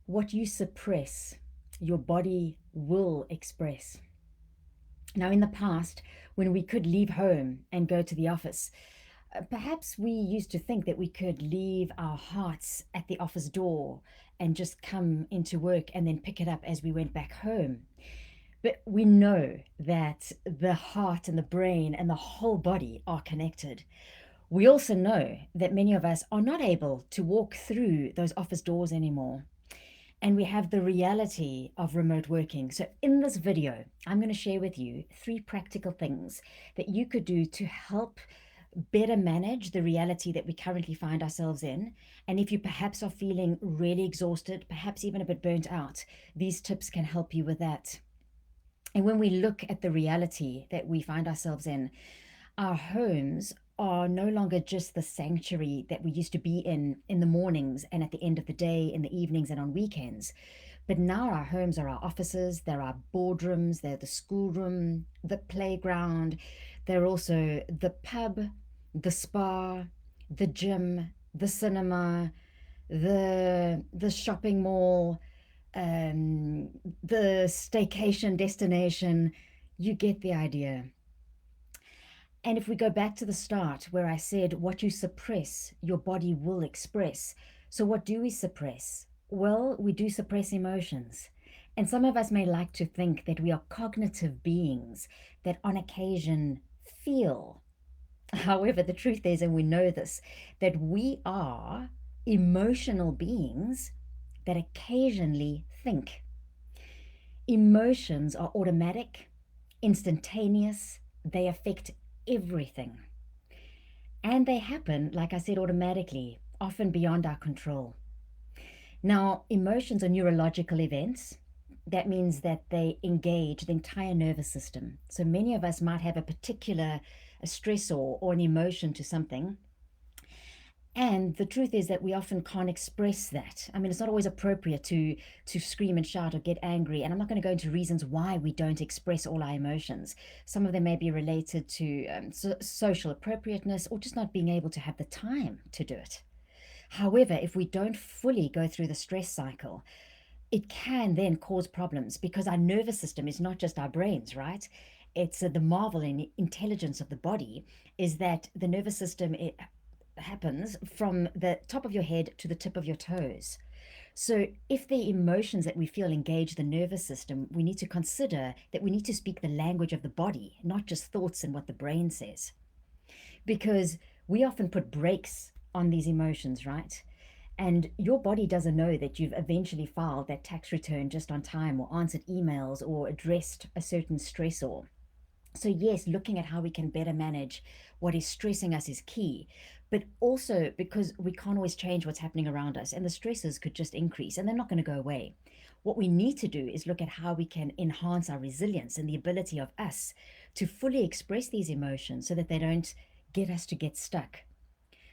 What you suppress, your body will express. Now, in the past, when we could leave home and go to the office, perhaps we used to think that we could leave our hearts at the office door and just come into work and then pick it up as we went back home. But we know that the heart and the brain and the whole body are connected. We also know that many of us are not able to walk through those office doors anymore. And we have the reality of remote working. So, in this video, I'm going to share with you 3 practical things that you could do to help better manage the reality that we currently find ourselves in. And if you perhaps are feeling really exhausted, perhaps even a bit burnt out, these tips can help you with that. And when we look at the reality that we find ourselves in, our homes are no longer just the sanctuary that we used to be in the mornings and at the end of the day, in the evenings and on weekends. But now our homes are our offices, they're our boardrooms, they're the schoolroom, the playground, they're also the pub, the spa, the gym, the cinema, the shopping mall, the staycation destination. You get the idea. And if we go back to the start where I said what you suppress, your body will express. So, what do we suppress? Well, we do suppress emotions. And some of us may like to think that we are cognitive beings that on occasion feel. However, the truth is, and we know this, that we are emotional beings that occasionally think. Emotions are automatic, instantaneous, they affect everything. And they happen, like I said, automatically, often beyond our control. Now, emotions are neurological events. That means that they engage the entire nervous system. So many of us might have a particular a stressor or an emotion to something. And the truth is that we often can't express that. I mean, it's not always appropriate to scream and shout or get angry. And I'm not going to go into reasons why we don't express all our emotions. Some of them may be related to social appropriateness or just not being able to have the time to do it. However, if we don't fully go through the stress cycle, it can then cause problems because our nervous system is not just our brains, right? It's the marvel and intelligence of the body is that the nervous system it happens from the top of your head to the tip of your toes. So, if the emotions that we feel engage the nervous system, we need to consider that we need to speak the language of the body, not just thoughts and what the brain says. Because we often put brakes on these emotions, right? And your body doesn't know that you've eventually filed that tax return just on time or answered emails or addressed a certain stressor. So, yes, looking at how we can better manage what is stressing us is key, but also because we can't always change what's happening around us, and the stresses could just increase and they're not going to go away. What we need to do is look at how we can enhance our resilience and the ability of us to fully express these emotions so that they don't get us to get stuck.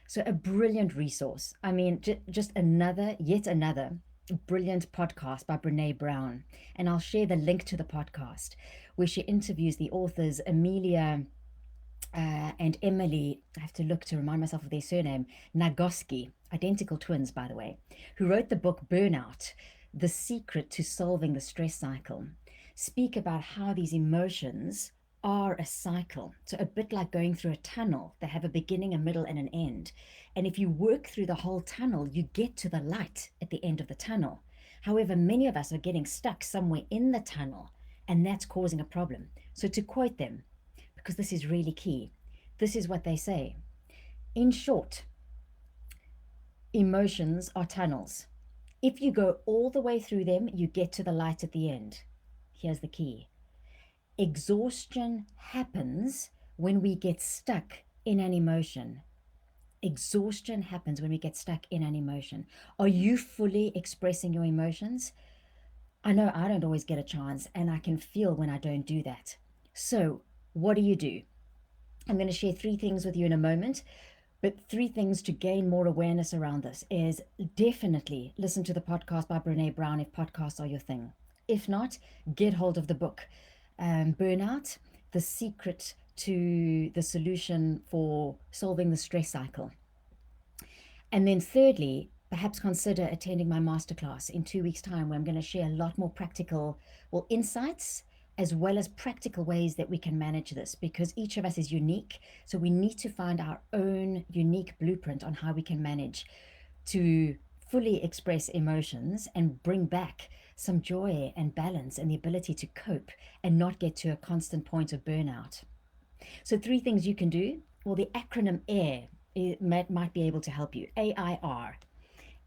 So, a brilliant resource. I mean, just yet another brilliant podcast by Brene Brown. And I'll share the link to the podcast where she interviews the authors Amelia and Emily. I have to look to remind myself of their surname, Nagoski, identical twins, by the way, who wrote the book Burnout, The Secret to Solving the Stress Cycle. Speak about how these emotions are a cycle. So, a bit like going through a tunnel, they have a beginning, a middle, and an end. And if you work through the whole tunnel, you get to the light at the end of the tunnel. However, many of us are getting stuck somewhere in the tunnel, and that's causing a problem. So, to quote them, because this is really key, this is what they say. In short, emotions are tunnels. If you go all the way through them, you get to the light at the end. Here's the key. Exhaustion happens when we get stuck in an emotion. Exhaustion happens when we get stuck in an emotion. Are you fully expressing your emotions? I know I don't always get a chance, and I can feel when I don't do that. So, what do? I'm going to share 3 things with you in a moment, but 3 things to gain more awareness around this is definitely listen to the podcast by Brene Brown if podcasts are your thing. If not, get hold of the book, Burnout, The Secret to the Solution for Solving the Stress Cycle. And then thirdly, perhaps consider attending my masterclass in 2 weeks' time, where I'm going to share a lot more practical, well, insights as well as practical ways that we can manage this, because each of us is unique. So we need to find our own unique blueprint on how we can manage to fully express emotions and bring back some joy and balance and the ability to cope and not get to a constant point of burnout. So 3 things you can do. Well, the acronym AIR might be able to help you. AIR.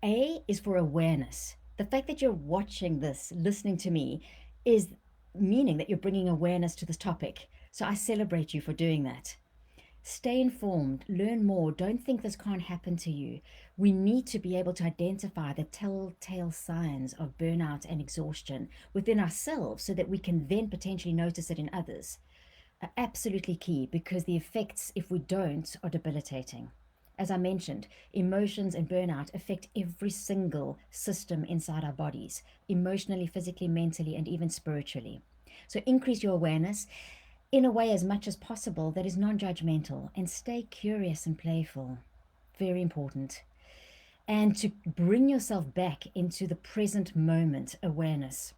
A is for awareness. The fact that you're watching this, listening to me, is meaning that you're bringing awareness to this topic. So I celebrate you for doing that. Stay informed, learn more. Don't think this can't happen to you. We need to be able to identify the telltale signs of burnout and exhaustion within ourselves so that we can then potentially notice it in others. Are absolutely key, because the effects, if we don't, are debilitating. As I mentioned, emotions and burnout affect every single system inside our bodies, emotionally, physically, mentally, and even spiritually. So increase your awareness in a way as much as possible that is non-judgmental, and stay curious and playful. Very important. And to bring yourself back into the present moment awareness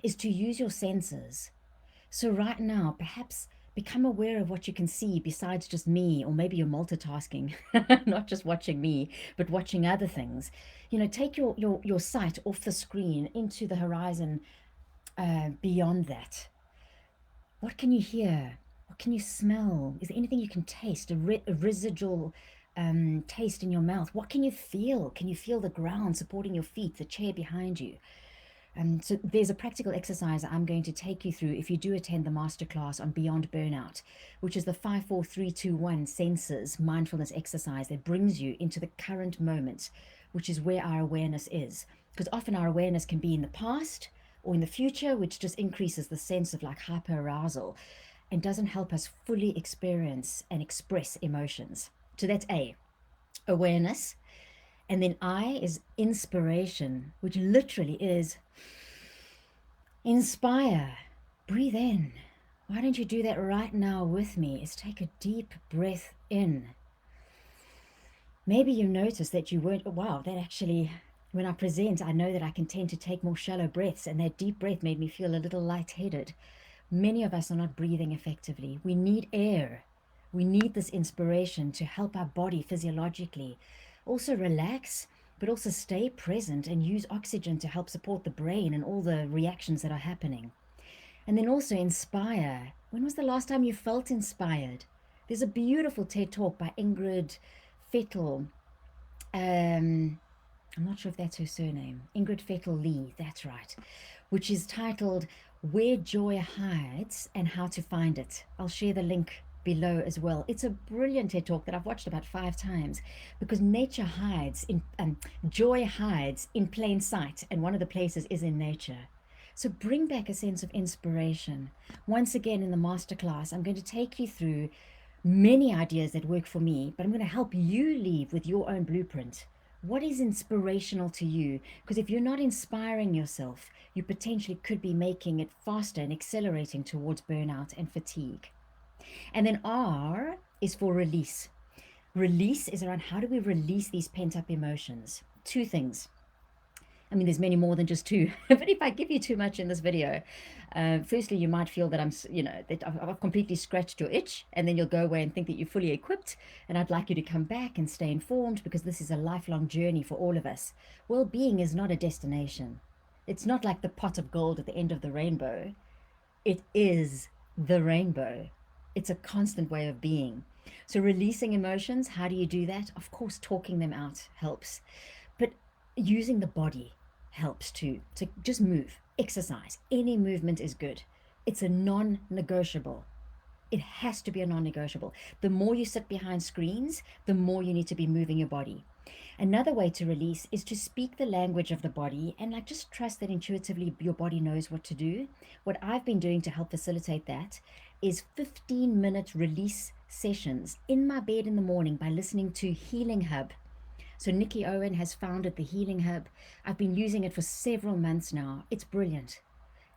is to use your senses. So right now, perhaps become aware of what you can see besides just me, or maybe you're multitasking, not just watching me, but watching other things. Take your sight off the screen into the horizon, beyond that. What can you hear? What can you smell? Is there anything you can taste? A residual taste in your mouth? What can you feel? Can you feel the ground supporting your feet, the chair behind you? So there's a practical exercise I'm going to take you through if you do attend the masterclass on Beyond Burnout, which is the 5-4-3-2-1 senses mindfulness exercise that brings you into the current moment, which is where our awareness is. Because often our awareness can be in the past or in the future, which just increases the sense of like hyper-arousal and doesn't help us fully experience and express emotions. So that's A, awareness. And then I is inspiration, which literally is inspire. Breathe in. Why don't you do that right now with me? Is take a deep breath in. Maybe you notice that you weren't, wow, that actually, when I present, I know that I can tend to take more shallow breaths, and that deep breath made me feel a little lightheaded. Many of us are not breathing effectively. We need air. We need this inspiration to help our body physiologically also relax, but also stay present and use oxygen to help support the brain and all the reactions that are happening. And then also inspire. When was the last time you felt inspired? There's a beautiful TED talk by Ingrid Fettel. I'm not sure if that's her surname. Ingrid Fettel Lee, that's right. Which is titled Where Joy Hides and How to Find It. I'll share the link below as well. It's a brilliant TED talk that I've watched about 5 times, because nature hides in joy hides in plain sight, and one of the places is in nature. So bring back a sense of inspiration. Once again, in the masterclass, I'm going to take you through many ideas that work for me, but I'm going to help you leave with your own blueprint. What is inspirational to you? Because if you're not inspiring yourself, you potentially could be making it faster and accelerating towards burnout and fatigue. And then R is for release. Release is around how do we release these pent-up emotions. 2 things. I mean, there's many more than just 2, but if I give you too much in this video, firstly, you might feel that that I've completely scratched your itch, and then you'll go away and think that you're fully equipped. And I'd like you to come back and stay informed, because this is a lifelong journey for all of us. Well-being is not a destination. It's not like the pot of gold at the end of the rainbow. It is the rainbow. It's a constant way of being. So releasing emotions, how do you do that? Of course, talking them out helps, but using the body helps too. So just move, exercise. Any movement is good. It's a non-negotiable. It has to be a non-negotiable. The more you sit behind screens, the more you need to be moving your body. Another way to release is to speak the language of the body, and like just trust that intuitively your body knows what to do. What I've been doing to help facilitate that is 15-minute release sessions in my bed in the morning by listening to Healing Hub. So Nikki Owen has founded the Healing Hub. I've been using it for several months now. It's brilliant.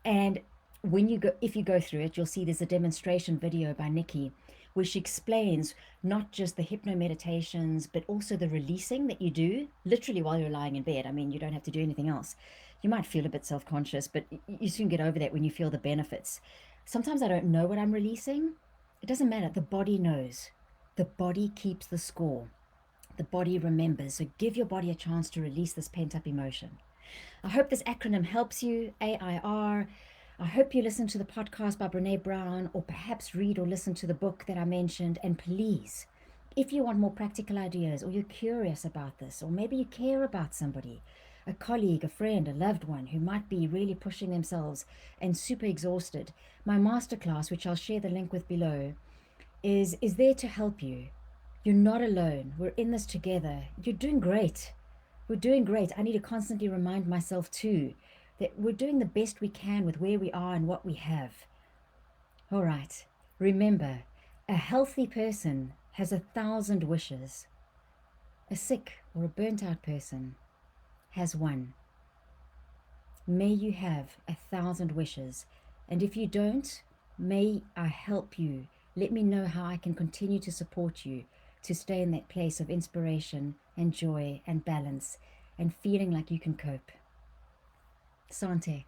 And if you go through it, you'll see there's a demonstration video by Nikki where she explains not just the hypno meditations, but also the releasing that you do literally while you're lying in bed. I mean, you don't have to do anything else. You might feel a bit self conscious, but you soon get over that when you feel the benefits. Sometimes I don't know what I'm releasing. It doesn't matter. The body knows. The body keeps the score. The body remembers. So give your body a chance to release this pent up emotion. I hope this acronym helps you, AIR. I hope you listen to the podcast by Brene Brown, or perhaps read or listen to the book that I mentioned. And please, if you want more practical ideas, or you're curious about this, or maybe you care about somebody, a colleague, a friend, a loved one who might be really pushing themselves and super exhausted, my masterclass, which I'll share the link with below, is there to help you. You're not alone. We're in this together. You're doing great. We're doing great. I need to constantly remind myself too that we're doing the best we can with where we are and what we have. All right. Remember, a healthy person has 1,000 wishes. A sick or a burnt out person has one. May you have 1,000 wishes. And if you don't, may I help you. Let me know how I can continue to support you to stay in that place of inspiration and joy and balance and feeling like you can cope. Sante.